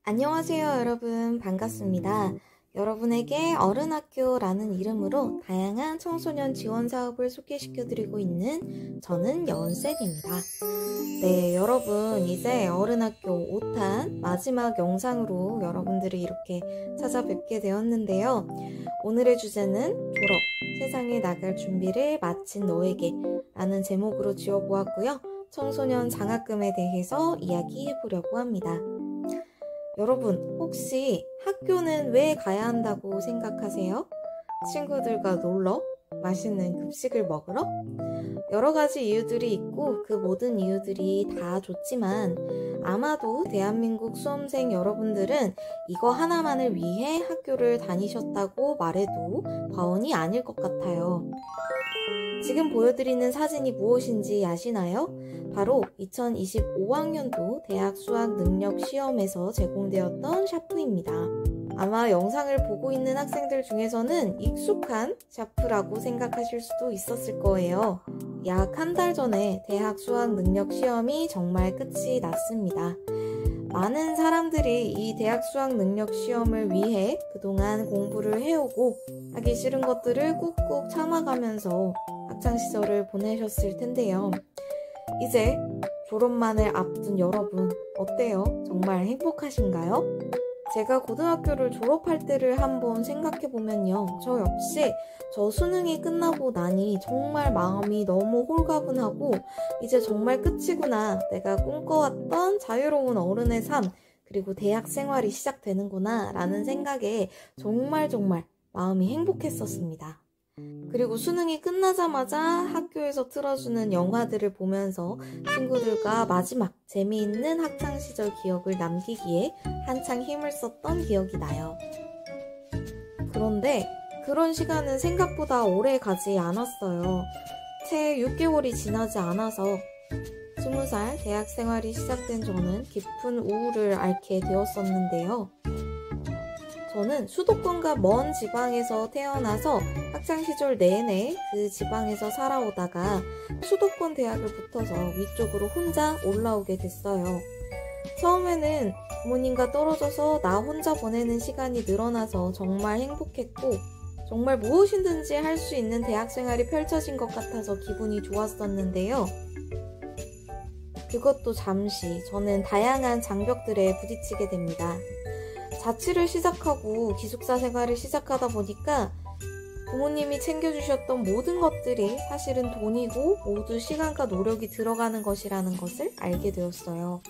안녕하세요, 여러분. 반갑습니다. 여러분에게 어른학교라는 이름으로 다양한 청소년 지원 사업을 소개시켜드리고 있는 저는 여은쌤입니다. 네, 여러분, 이제 어른학교 5탄 마지막 영상으로 여러분들을 이렇게 찾아뵙게 되었는데요. 오늘의 주제는 졸업, 세상에 나갈 준비를 마친 너에게 라는 제목으로 지어보았고요. 청소년 장학금에 대해서 이야기해보려고 합니다. 여러분, 혹시 학교는 왜 가야 한다고 생각하세요? 친구들과 놀러? 맛있는 급식을 먹으러? 여러 가지 이유들이 있고 그 모든 이유들이 다 좋지만 아마도 대한민국 수험생 여러분들은 이거 하나만을 위해 학교를 다니셨다고 말해도 과언이 아닐 것 같아요. 지금 보여드리는 사진이 무엇인지 아시나요? 바로 2025학년도 대학 수학 능력 시험에서 제공되었던 샤프입니다. 아마 영상을 보고 있는 학생들 중에서는 익숙한 샤프라고 생각하실 수도 있었을 거예요. 약 한 달 전에 대학 수학 능력 시험이 정말 끝이 났습니다. 많은 사람들이 이 대학 수학 능력 시험을 위해 그동안 공부를 해오고 하기 싫은 것들을 꾹꾹 참아가면서 학창시절을 보내셨을 텐데요. 이제 졸업만을 앞둔 여러분, 어때요? 정말 행복하신가요? 제가 고등학교를 졸업할 때를 한번 생각해보면요. 저 역시 저 수능이 끝나고 나니 정말 마음이 너무 홀가분하고 이제 정말 끝이구나. 내가 꿈꿔왔던 자유로운 어른의 삶, 그리고 대학 생활이 시작되는구나 라는 생각에 정말 마음이 행복했었습니다. 그리고 수능이 끝나자마자 학교에서 틀어주는 영화들을 보면서 친구들과 마지막 재미있는 학창시절 기억을 남기기에 한창 힘을 썼던 기억이 나요. 그런데 그런 시간은 생각보다 오래 가지 않았어요. 채 6개월이 지나지 않아서 20살 대학 생활이 시작된 저는 깊은 우울을 앓게 되었었는데요. 저는 수도권과 먼 지방에서 태어나서 학창시절 내내 그 지방에서 살아오다가 수도권 대학을 붙어서 위쪽으로 혼자 올라오게 됐어요. 처음에는 부모님과 떨어져서 나 혼자 보내는 시간이 늘어나서 정말 행복했고 정말 무엇이든지 할 수 있는 대학생활이 펼쳐진 것 같아서 기분이 좋았었는데요. 그것도 잠시 저는 다양한 장벽들에 부딪히게 됩니다. 자취를 시작하고 기숙사 생활을 시작하다 보니까 부모님이 챙겨주셨던 모든 것들이 사실은 돈이고 모두 시간과 노력이 들어가는 것이라는 것을 알게 되었어요.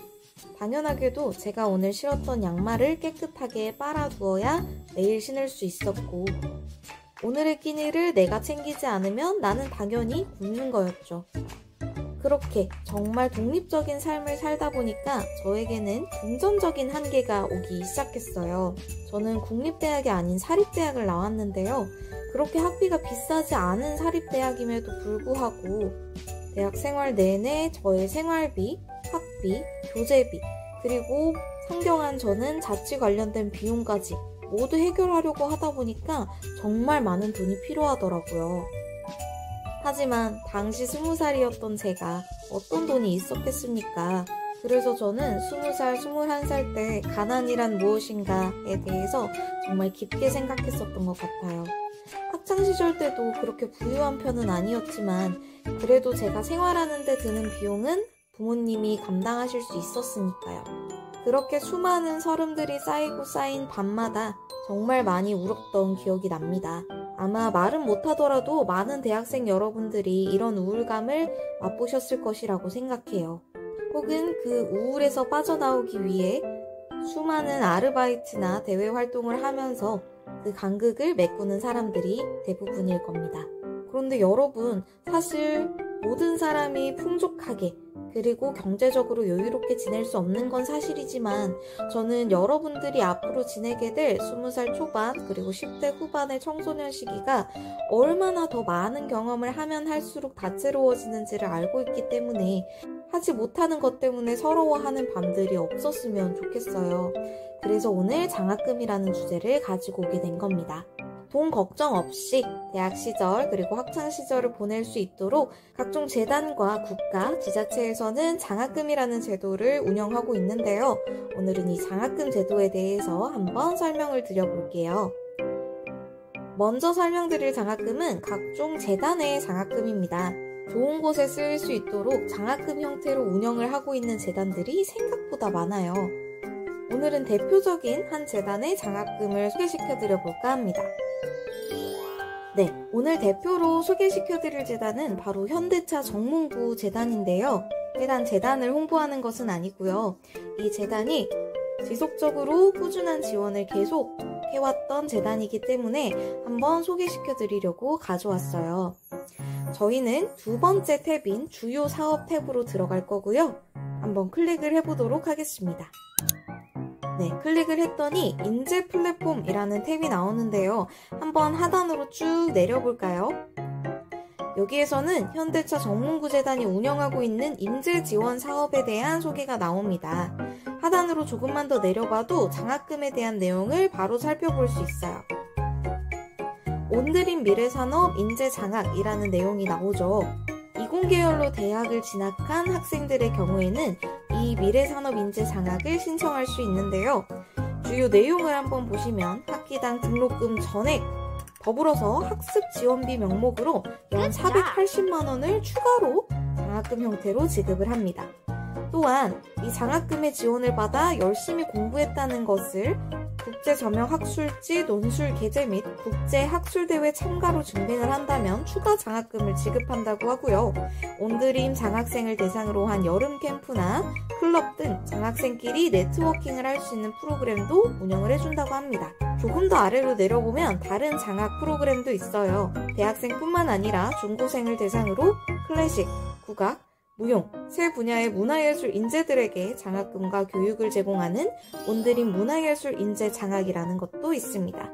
당연하게도 제가 오늘 신었던 양말을 깨끗하게 빨아두어야 내일 신을 수 있었고 오늘의 끼니를 내가 챙기지 않으면 나는 당연히 굶는 거였죠. 그렇게 정말 독립적인 삶을 살다 보니까 저에게는 금전적인 한계가 오기 시작했어요. 저는 국립대학이 아닌 사립대학을 나왔는데요. 그렇게 학비가 비싸지 않은 사립대학임에도 불구하고 대학 생활 내내 저의 생활비, 학비, 교재비, 그리고 상경한 저는 자취 관련된 비용까지 모두 해결하려고 하다 보니까 정말 많은 돈이 필요하더라고요. 하지만 당시 20살이었던 제가 어떤 돈이 있었겠습니까? 그래서 저는 20살, 21살 때 가난이란 무엇인가에 대해서 정말 깊게 생각했었던 것 같아요. 학창시절 때도 그렇게 부유한 편은 아니었지만 그래도 제가 생활하는 데 드는 비용은 부모님이 감당하실 수 있었으니까요. 그렇게 수많은 서름들이 쌓이고 쌓인 밤마다 정말 많이 울었던 기억이 납니다. 아마 말은 못하더라도 많은 대학생 여러분들이 이런 우울감을 맛보셨을 것이라고 생각해요. 혹은 그 우울에서 빠져나오기 위해 수많은 아르바이트나 대외 활동을 하면서 그 간극을 메꾸는 사람들이 대부분일 겁니다. 그런데 여러분, 사실 모든 사람이 풍족하게 그리고 경제적으로 여유롭게 지낼 수 없는 건 사실이지만 저는 여러분들이 앞으로 지내게 될 20살 초반 그리고 10대 후반의 청소년 시기가 얼마나 더 많은 경험을 하면 할수록 다채로워지는지를 알고 있기 때문에 하지 못하는 것 때문에 서러워하는 밤들이 없었으면 좋겠어요. 그래서 오늘 장학금이라는 주제를 가지고 오게 된 겁니다. 돈 걱정 없이 대학 시절 그리고 학창 시절을 보낼 수 있도록 각종 재단과 국가, 지자체에서는 장학금이라는 제도를 운영하고 있는데요. 오늘은 이 장학금 제도에 대해서 한번 설명을 드려볼게요. 먼저 설명드릴 장학금은 각종 재단의 장학금입니다. 좋은 곳에 쓰일 수 있도록 장학금 형태로 운영을 하고 있는 재단들이 생각보다 많아요. 오늘은 대표적인 한 재단의 장학금을 소개시켜 드려볼까 합니다. 네, 오늘 대표로 소개시켜 드릴 재단은 바로 현대차 정문구 재단인데요. 해당 재단을 홍보하는 것은 아니고요. 이 재단이 지속적으로 꾸준한 지원을 계속 해왔던 재단이기 때문에 한번 소개시켜 드리려고 가져왔어요. 저희는 두 번째 탭인 주요 사업 탭으로 들어갈 거고요. 한번 클릭을 해보도록 하겠습니다. 네, 클릭을 했더니 인재 플랫폼이라는 탭이 나오는데요. 한번 하단으로 쭉 내려볼까요? 여기에서는 현대차 정문구 재단이 운영하고 있는 인재 지원 사업에 대한 소개가 나옵니다. 하단으로 조금만 더 내려봐도 장학금에 대한 내용을 바로 살펴볼 수 있어요. 온드림 미래산업 인재장학이라는 내용이 나오죠. 이공계열로 대학을 진학한 학생들의 경우에는 이 미래산업 인재장학을 신청할 수 있는데요. 주요 내용을 한번 보시면 학기당 등록금 전액, 더불어서 학습 지원비 명목으로 연 480만원을 추가로 장학금 형태로 지급을 합니다. 또한 이 장학금의 지원을 받아 열심히 공부했다는 것을 국제저명학술지 논술 게재 및 국제학술대회 참가로 증빙을 한다면 추가 장학금을 지급한다고 하고요. 온드림 장학생을 대상으로 한 여름 캠프나 클럽 등 장학생끼리 네트워킹을 할 수 있는 프로그램도 운영을 해준다고 합니다. 조금 더 아래로 내려보면 다른 장학 프로그램도 있어요. 대학생뿐만 아니라 중고생을 대상으로 클래식, 국악, 무용, 세 분야의 문화예술 인재들에게 장학금과 교육을 제공하는 온드림 문화예술 인재 장학이라는 것도 있습니다.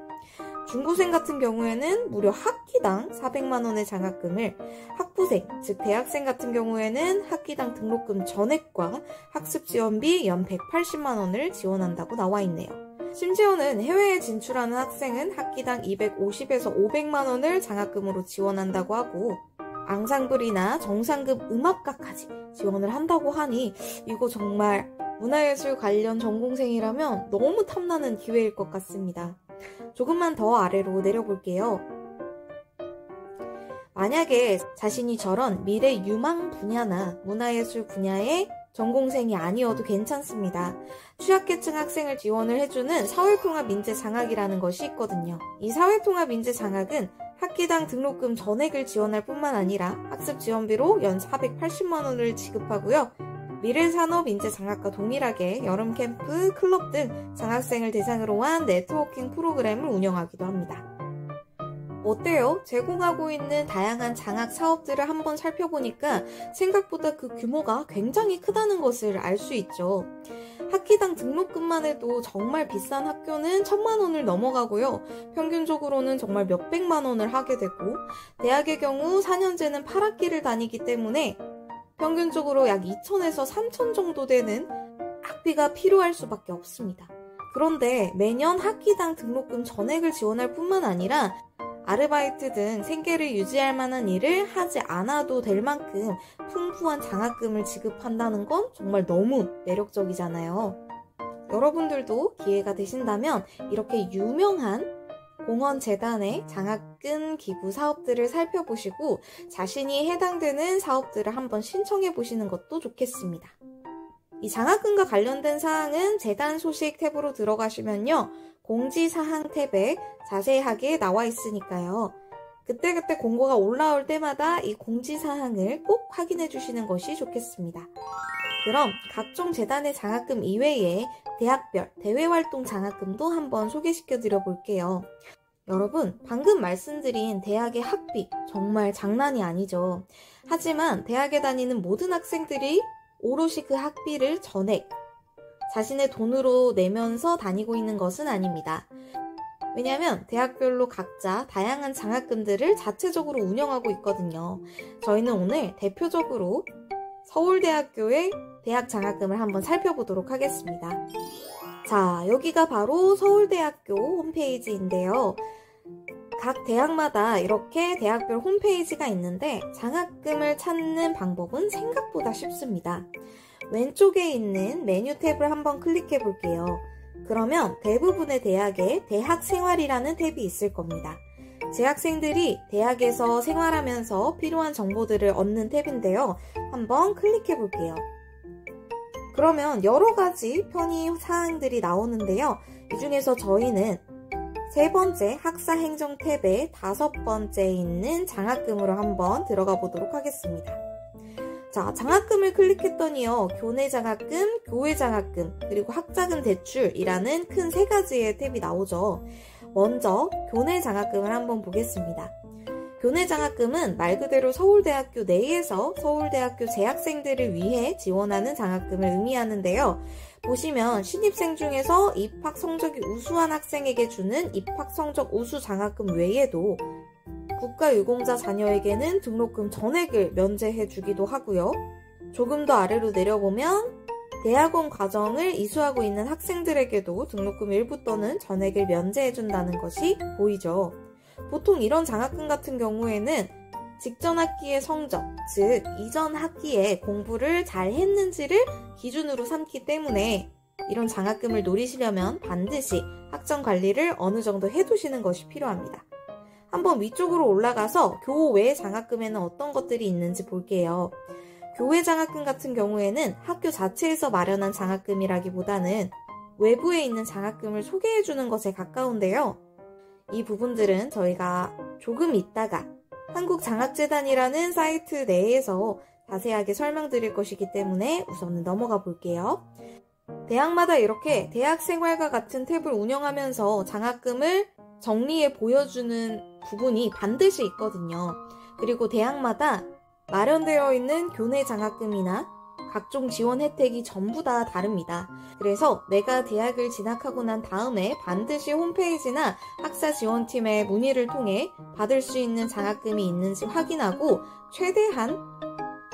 중고생 같은 경우에는 무려 학기당 400만원의 장학금을, 학부생, 즉 대학생 같은 경우에는 학기당 등록금 전액과 학습 지원비 연 180만원을 지원한다고 나와 있네요. 심지어는 해외에 진출하는 학생은 학기당 250에서 500만원을 장학금으로 지원한다고 하고, 앙상블이나 정상급 음악가까지 지원을 한다고 하니 이거 정말 문화예술 관련 전공생이라면 너무 탐나는 기회일 것 같습니다. 조금만 더 아래로 내려볼게요. 만약에 자신이 저런 미래 유망 분야나 문화예술 분야의 전공생이 아니어도 괜찮습니다. 취약계층 학생을 지원을 해주는 사회통합인재장학이라는 것이 있거든요. 이 사회통합인재장학은 학기당 등록금 전액을 지원할 뿐만 아니라 학습 지원비로 연 480만원을 지급하고요. 미래산업인재장학과 동일하게 여름 캠프, 클럽 등 장학생을 대상으로 한 네트워킹 프로그램을 운영하기도 합니다. 어때요? 제공하고 있는 다양한 장학 사업들을 한번 살펴보니까 생각보다 그 규모가 굉장히 크다는 것을 알 수 있죠. 학기당 등록금만 해도 정말 비싼 학교는 1000만원을 넘어가고요. 평균적으로는 정말 몇백만원을 하게 되고, 대학의 경우 4년제는 8학기를 다니기 때문에 평균적으로 약 2000에서 3000 정도 되는 학비가 필요할 수밖에 없습니다. 그런데 매년 학기당 등록금 전액을 지원할 뿐만 아니라 아르바이트 등 생계를 유지할 만한 일을 하지 않아도 될 만큼 풍부한 장학금을 지급한다는 건 정말 너무 매력적이잖아요. 여러분들도 기회가 되신다면 이렇게 유명한 공헌재단의 장학금 기부 사업들을 살펴보시고 자신이 해당되는 사업들을 한번 신청해 보시는 것도 좋겠습니다. 이 장학금과 관련된 사항은 재단 소식 탭으로 들어가시면요. 공지사항 탭에 자세하게 나와 있으니까요. 그때그때 공고가 올라올 때마다 이 공지사항을 꼭 확인해 주시는 것이 좋겠습니다. 그럼 각종 재단의 장학금 이외에 대학별 대외활동 장학금도 한번 소개시켜 드려 볼게요. 여러분, 방금 말씀드린 대학의 학비 정말 장난이 아니죠. 하지만 대학에 다니는 모든 학생들이 오롯이 그 학비를 전액 자신의 돈으로 내면서 다니고 있는 것은 아닙니다. 왜냐하면 대학별로 각자 다양한 장학금들을 자체적으로 운영하고 있거든요. 저희는 오늘 대표적으로 서울대학교의 대학 장학금을 한번 살펴보도록 하겠습니다. 자, 여기가 바로 서울대학교 홈페이지인데요. 각 대학마다 이렇게 대학별 홈페이지가 있는데 장학금을 찾는 방법은 생각보다 쉽습니다. 왼쪽에 있는 메뉴 탭을 한번 클릭해 볼게요. 그러면 대부분의 대학에 대학생활이라는 탭이 있을 겁니다. 재학생들이 대학에서 생활하면서 필요한 정보들을 얻는 탭인데요. 한번 클릭해 볼게요. 그러면 여러 가지 편의 사항들이 나오는데요. 이 중에서 저희는 세 번째 학사 행정 탭에 5번째에 있는 장학금으로 한번 들어가 보도록 하겠습니다. 자, 장학금을 클릭했더니요. 교내 장학금, 교외 장학금, 그리고 학자금 대출이라는 큰 세 가지의 탭이 나오죠. 먼저 교내 장학금을 한번 보겠습니다. 교내 장학금은 말 그대로 서울대학교 내에서 서울대학교 재학생들을 위해 지원하는 장학금을 의미하는데요. 보시면 신입생 중에서 입학 성적이 우수한 학생에게 주는 입학 성적 우수 장학금 외에도 국가유공자 자녀에게는 등록금 전액을 면제해 주기도 하고요. 조금 더 아래로 내려보면 대학원 과정을 이수하고 있는 학생들에게도 등록금 일부 또는 전액을 면제해 준다는 것이 보이죠. 보통 이런 장학금 같은 경우에는 직전 학기의 성적, 즉 이전 학기에 공부를 잘 했는지를 기준으로 삼기 때문에 이런 장학금을 노리시려면 반드시 학점 관리를 어느 정도 해두시는 것이 필요합니다. 한번 위쪽으로 올라가서 교외 장학금에는 어떤 것들이 있는지 볼게요. 교외 장학금 같은 경우에는 학교 자체에서 마련한 장학금이라기보다는 외부에 있는 장학금을 소개해주는 것에 가까운데요. 이 부분들은 저희가 조금 있다가 한국장학재단이라는 사이트 내에서 자세하게 설명드릴 것이기 때문에 우선은 넘어가 볼게요. 대학마다 이렇게 대학생활과 같은 탭을 운영하면서 장학금을 정리해 보여주는 부분이 반드시 있거든요. 그리고 대학마다 마련되어 있는 교내 장학금이나 각종 지원 혜택이 전부 다 다릅니다. 그래서 내가 대학을 진학하고 난 다음에 반드시 홈페이지나 학사 지원팀의 문의를 통해 받을 수 있는 장학금이 있는지 확인하고 최대한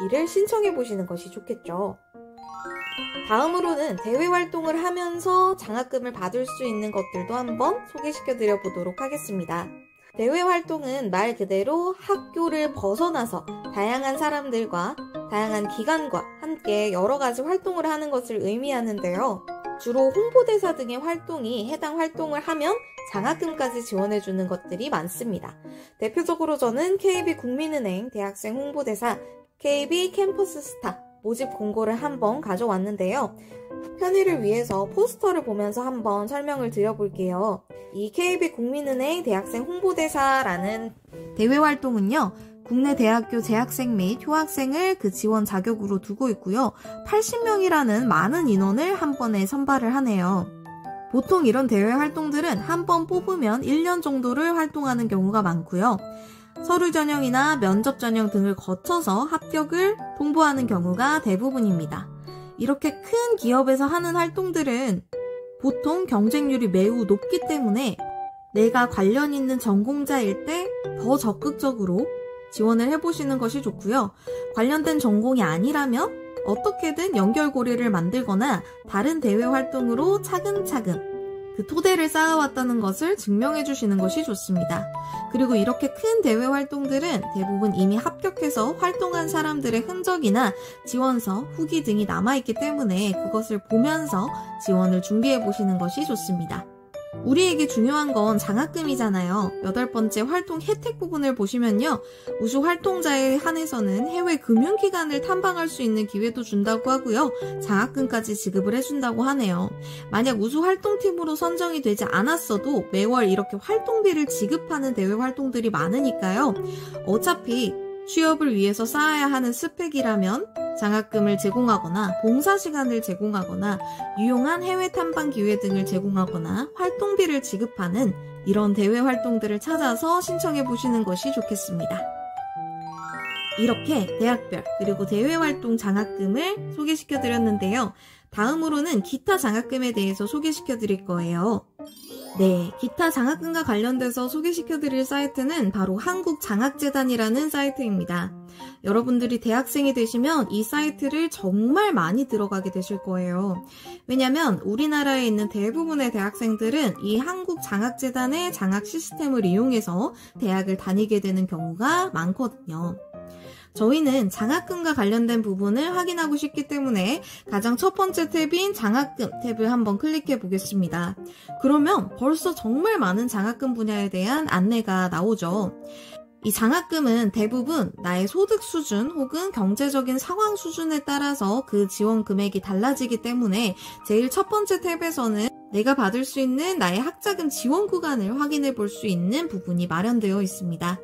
이를 신청해 보시는 것이 좋겠죠. 다음으로는 대외 활동을 하면서 장학금을 받을 수 있는 것들도 한번 소개시켜 드려 보도록 하겠습니다. 대외 활동은 말 그대로 학교를 벗어나서 다양한 사람들과 다양한 기관과 함께 여러 가지 활동을 하는 것을 의미하는데요. 주로 홍보대사 등의 활동이 해당 활동을 하면 장학금까지 지원해주는 것들이 많습니다. 대표적으로 저는 KB국민은행 대학생 홍보대사 KB 캠퍼스 스타 모집 공고를 한번 가져왔는데요. 편의를 위해서 포스터를 보면서 한번 설명을 드려볼게요. 이 KB국민은행 대학생 홍보대사라는 대외 활동은요. 국내 대학교 재학생 및 휴학생을 그 지원 자격으로 두고 있고요. 80명이라는 많은 인원을 한 번에 선발을 하네요. 보통 이런 대외 활동들은 한 번 뽑으면 1년 정도를 활동하는 경우가 많고요. 서류 전형이나 면접 전형 등을 거쳐서 합격을 통보하는 경우가 대부분입니다. 이렇게 큰 기업에서 하는 활동들은 보통 경쟁률이 매우 높기 때문에 내가 관련 있는 전공자일 때 더 적극적으로 지원을 해보시는 것이 좋고요. 관련된 전공이 아니라면 어떻게든 연결고리를 만들거나 다른 대외 활동으로 차근차근 그 토대를 쌓아왔다는 것을 증명해 주시는 것이 좋습니다. 그리고 이렇게 큰 대외 활동들은 대부분 이미 합격해서 활동한 사람들의 흔적이나 지원서, 후기 등이 남아있기 때문에 그것을 보면서 지원을 준비해 보시는 것이 좋습니다. 우리에게 중요한 건 장학금이잖아요. 8번째 활동 혜택 부분을 보시면요. 우수 활동자에 한해서는 해외 금융기관을 탐방할 수 있는 기회도 준다고 하고요. 장학금까지 지급을 해준다고 하네요. 만약 우수 활동팀으로 선정이 되지 않았어도 매월 이렇게 활동비를 지급하는 대외 활동들이 많으니까요. 어차피 취업을 위해서 쌓아야 하는 스펙이라면 장학금을 제공하거나 봉사시간을 제공하거나 유용한 해외 탐방 기회 등을 제공하거나 활동비를 지급하는 이런 대외 활동들을 찾아서 신청해 보시는 것이 좋겠습니다. 이렇게 대학별 그리고 대외 활동 장학금을 소개시켜 드렸는데요. 다음으로는 기타 장학금에 대해서 소개시켜 드릴 거예요. 네, 기타 장학금과 관련돼서 소개시켜드릴 사이트는 바로 한국장학재단이라는 사이트입니다. 여러분들이 대학생이 되시면 이 사이트를 정말 많이 들어가게 되실 거예요. 왜냐면 우리나라에 있는 대부분의 대학생들은 이 한국장학재단의 장학 시스템을 이용해서 대학을 다니게 되는 경우가 많거든요. 저희는 장학금과 관련된 부분을 확인하고 싶기 때문에 가장 첫 번째 탭인 장학금 탭을 한번 클릭해 보겠습니다. 그러면 벌써 정말 많은 장학금 분야에 대한 안내가 나오죠. 이 장학금은 대부분 나의 소득 수준 혹은 경제적인 상황 수준에 따라서 그 지원 금액이 달라지기 때문에 제일 첫 번째 탭에서는 내가 받을 수 있는 나의 학자금 지원 구간을 확인해 볼 수 있는 부분이 마련되어 있습니다.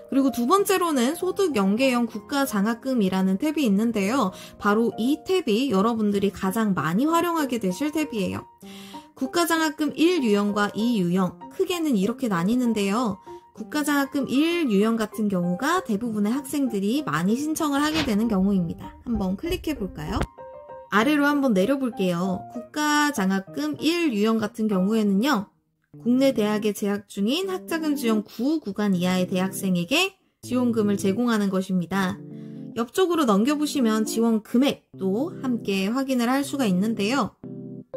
그리고 두 번째로는 소득 연계형 국가장학금이라는 탭이 있는데요. 바로 이 탭이 여러분들이 가장 많이 활용하게 되실 탭이에요. 국가장학금 1유형과 2유형, 크게는 이렇게 나뉘는데요. 국가장학금 1유형 같은 경우가 대부분의 학생들이 많이 신청을 하게 되는 경우입니다. 한번 클릭해 볼까요? 아래로 한번 내려볼게요. 국가장학금 1유형 같은 경우에는요. 국내 대학에 재학 중인 학자금 지원 9구간 이하의 대학생에게 지원금을 제공하는 것입니다. 옆쪽으로 넘겨보시면 지원 금액도 함께 확인을 할 수가 있는데요.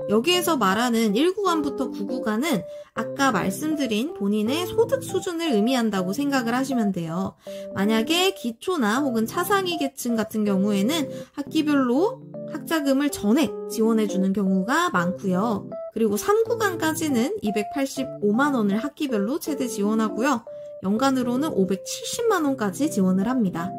여기에서 말하는 1구간부터 9구간은 아까 말씀드린 본인의 소득 수준을 의미한다고 생각을 하시면 돼요. 만약에 기초나 혹은 차상위 계층 같은 경우에는 학기별로 학자금을 전액 지원해주는 경우가 많고요. 그리고 3구간까지는 285만원을 학기별로 최대 지원하고요. 연간으로는 570만원까지 지원을 합니다.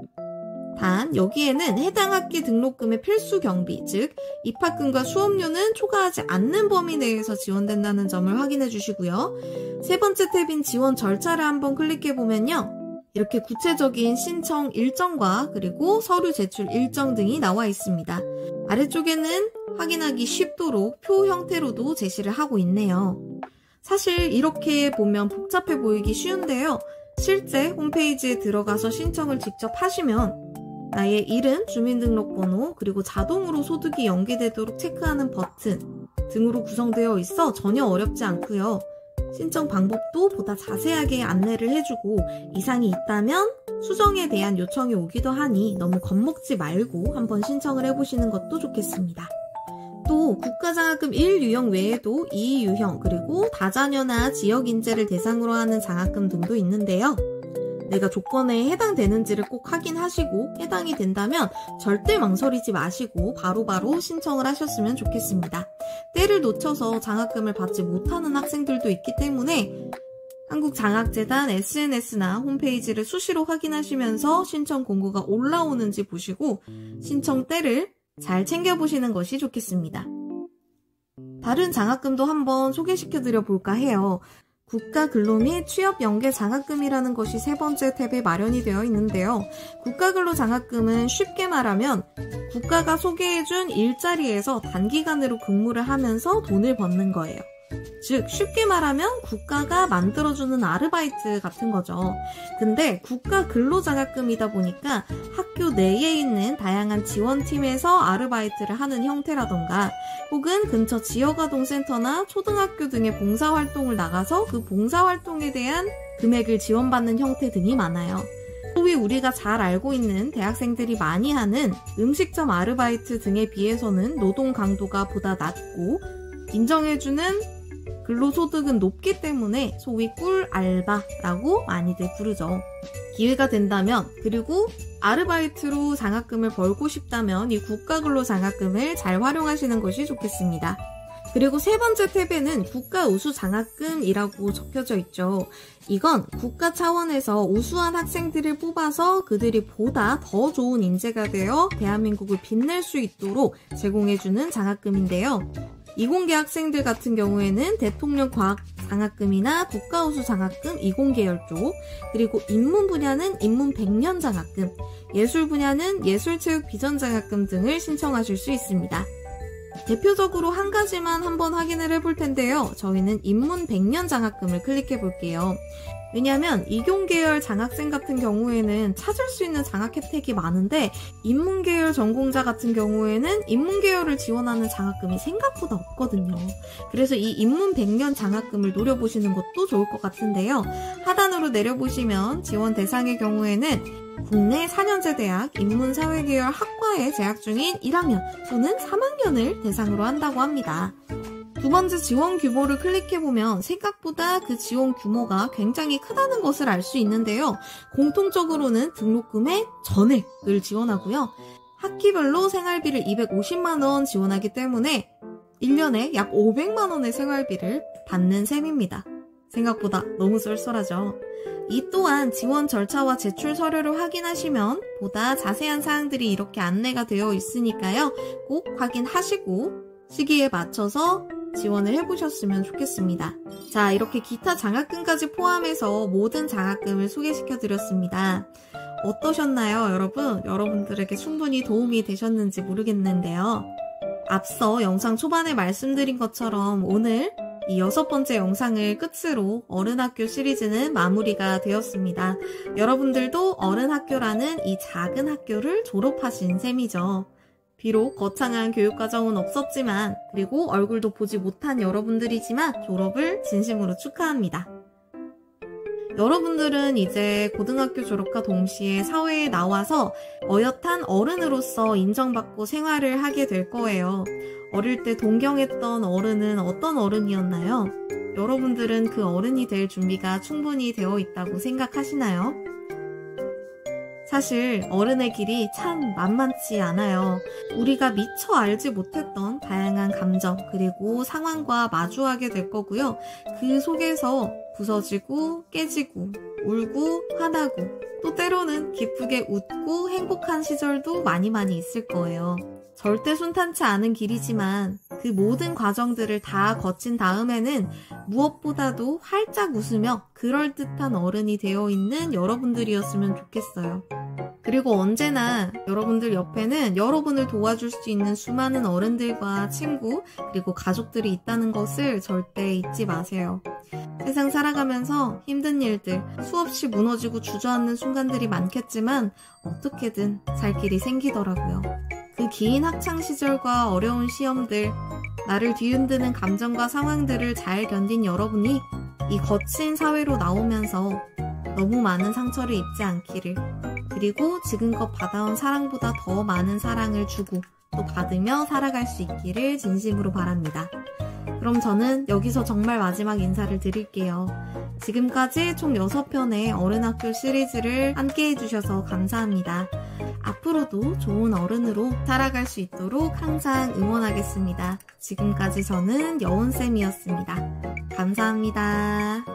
단 여기에는 해당 학기 등록금의 필수 경비, 즉 입학금과 수업료는 초과하지 않는 범위 내에서 지원된다는 점을 확인해 주시고요. 세 번째 탭인 지원 절차를 한번 클릭해 보면요. 이렇게 구체적인 신청 일정과 그리고 서류 제출 일정 등이 나와 있습니다. 아래쪽에는 확인하기 쉽도록 표 형태로도 제시를 하고 있네요. 사실 이렇게 보면 복잡해 보이기 쉬운데요. 실제 홈페이지에 들어가서 신청을 직접 하시면 나의 이름, 주민등록번호, 그리고 자동으로 소득이 연계되도록 체크하는 버튼 등으로 구성되어 있어 전혀 어렵지 않고요. 신청 방법도 보다 자세하게 안내를 해주고 이상이 있다면 수정에 대한 요청이 오기도 하니 너무 겁먹지 말고 한번 신청을 해보시는 것도 좋겠습니다. 또 국가장학금 1유형 외에도 2유형 그리고 다자녀나 지역인재를 대상으로 하는 장학금 등도 있는데요. 내가 조건에 해당되는지를 꼭 확인하시고 해당이 된다면 절대 망설이지 마시고 바로바로 신청을 하셨으면 좋겠습니다. 때를 놓쳐서 장학금을 받지 못하는 학생들도 있기 때문에 한국장학재단 SNS나 홈페이지를 수시로 확인하시면서 신청 공고가 올라오는지 보시고 신청 때를 잘 챙겨보시는 것이 좋겠습니다. 다른 장학금도 한번 소개시켜드려 볼까 해요. 국가근로 및 취업연계장학금이라는 것이 세 번째 탭에 마련이 되어 있는데요. 국가근로 장학금은 쉽게 말하면 국가가 소개해준 일자리에서 단기간으로 근무를 하면서 돈을 버는 거예요. 즉 쉽게 말하면 국가가 만들어주는 아르바이트 같은 거죠. 근데 국가근로장학금이다 보니까 학교 내에 있는 다양한 지원팀에서 아르바이트를 하는 형태라던가 혹은 근처 지역아동센터나 초등학교 등의 봉사활동을 나가서 그 봉사활동에 대한 금액을 지원받는 형태 등이 많아요. 소위 우리가 잘 알고 있는 대학생들이 많이 하는 음식점 아르바이트 등에 비해서는 노동 강도가 보다 낮고 인정해주는 근로소득은 높기 때문에 소위 꿀알바라고 많이들 부르죠. 기회가 된다면 그리고 아르바이트로 장학금을 벌고 싶다면 이 국가근로장학금을 잘 활용하시는 것이 좋겠습니다. 그리고 세 번째 탭에는 국가우수장학금이라고 적혀져 있죠. 이건 국가 차원에서 우수한 학생들을 뽑아서 그들이 보다 더 좋은 인재가 되어 대한민국을 빛낼 수 있도록 제공해주는 장학금인데요. 이공계 학생들 같은 경우에는 대통령 과학장학금이나 국가우수장학금 이공계열 쪽, 그리고 인문 분야는 인문 100년 장학금, 예술 분야는 예술체육 비전장학금 등을 신청하실 수 있습니다. 대표적으로 한 가지만 한번 확인을 해볼 텐데요. 저희는 인문 100년 장학금을 클릭해 볼게요. 왜냐하면 이공계열 장학생 같은 경우에는 찾을 수 있는 장학 혜택이 많은데 인문계열 전공자 같은 경우에는 인문계열을 지원하는 장학금이 생각보다 없거든요. 그래서 이 인문 100년 장학금을 노려보시는 것도 좋을 것 같은데요. 하단으로 내려보시면 지원 대상의 경우에는 국내 4년제 대학 인문사회계열 학과에 재학 중인 1학년 또는 3학년을 대상으로 한다고 합니다. 두 번째 지원 규모를 클릭해보면 생각보다 그 지원 규모가 굉장히 크다는 것을 알 수 있는데요. 공통적으로는 등록금의 전액을 지원하고요. 학기별로 생활비를 250만원 지원하기 때문에 1년에 약 500만원의 생활비를 받는 셈입니다. 생각보다 너무 쏠쏠하죠. 이 또한 지원 절차와 제출 서류를 확인하시면 보다 자세한 사항들이 이렇게 안내가 되어 있으니까요. 꼭 확인하시고 시기에 맞춰서 지원을 해보셨으면 좋겠습니다. 자, 이렇게 기타 장학금까지 포함해서 모든 장학금을 소개시켜드렸습니다. 어떠셨나요, 여러분? 여러분들에게 충분히 도움이 되셨는지 모르겠는데요. 앞서 영상 초반에 말씀드린 것처럼 오늘 이 6번째 영상을 끝으로 어른학교 시리즈는 마무리가 되었습니다. 여러분들도 어른학교라는 이 작은 학교를 졸업하신 셈이죠. 비록 거창한 교육과정은 없었지만 그리고 얼굴도 보지 못한 여러분들이지만 졸업을 진심으로 축하합니다. 여러분들은 이제 고등학교 졸업과 동시에 사회에 나와서 어엿한 어른으로서 인정받고 생활을 하게 될 거예요. 어릴 때 동경했던 어른은 어떤 어른이었나요? 여러분들은 그 어른이 될 준비가 충분히 되어 있다고 생각하시나요? 사실 어른의 길이 참 만만치 않아요. 우리가 미처 알지 못했던 다양한 감정 그리고 상황과 마주하게 될 거고요. 그 속에서 부서지고 깨지고 울고 화나고 또 때로는 기쁘게 웃고 행복한 시절도 많이 있을 거예요. 절대 순탄치 않은 길이지만 그 모든 과정들을 다 거친 다음에는 무엇보다도 활짝 웃으며 그럴듯한 어른이 되어 있는 여러분들이었으면 좋겠어요. 그리고 언제나 여러분들 옆에는 여러분을 도와줄 수 있는 수많은 어른들과 친구 그리고 가족들이 있다는 것을 절대 잊지 마세요. 세상 살아가면서 힘든 일들, 수없이 무너지고 주저앉는 순간들이 많겠지만 어떻게든 살 길이 생기더라고요. 그 긴 학창시절과 어려운 시험들, 나를 뒤흔드는 감정과 상황들을 잘 견딘 여러분이 이 거친 사회로 나오면서 너무 많은 상처를 입지 않기를, 그리고 지금껏 받아온 사랑보다 더 많은 사랑을 주고 또 받으며 살아갈 수 있기를 진심으로 바랍니다. 그럼 저는 여기서 정말 마지막 인사를 드릴게요. 지금까지 총 6편의 어른학교 시리즈를 함께 해주셔서 감사합니다. 앞으로도 좋은 어른으로 살아갈 수 있도록 항상 응원하겠습니다. 지금까지 저는 여운쌤이었습니다. 감사합니다.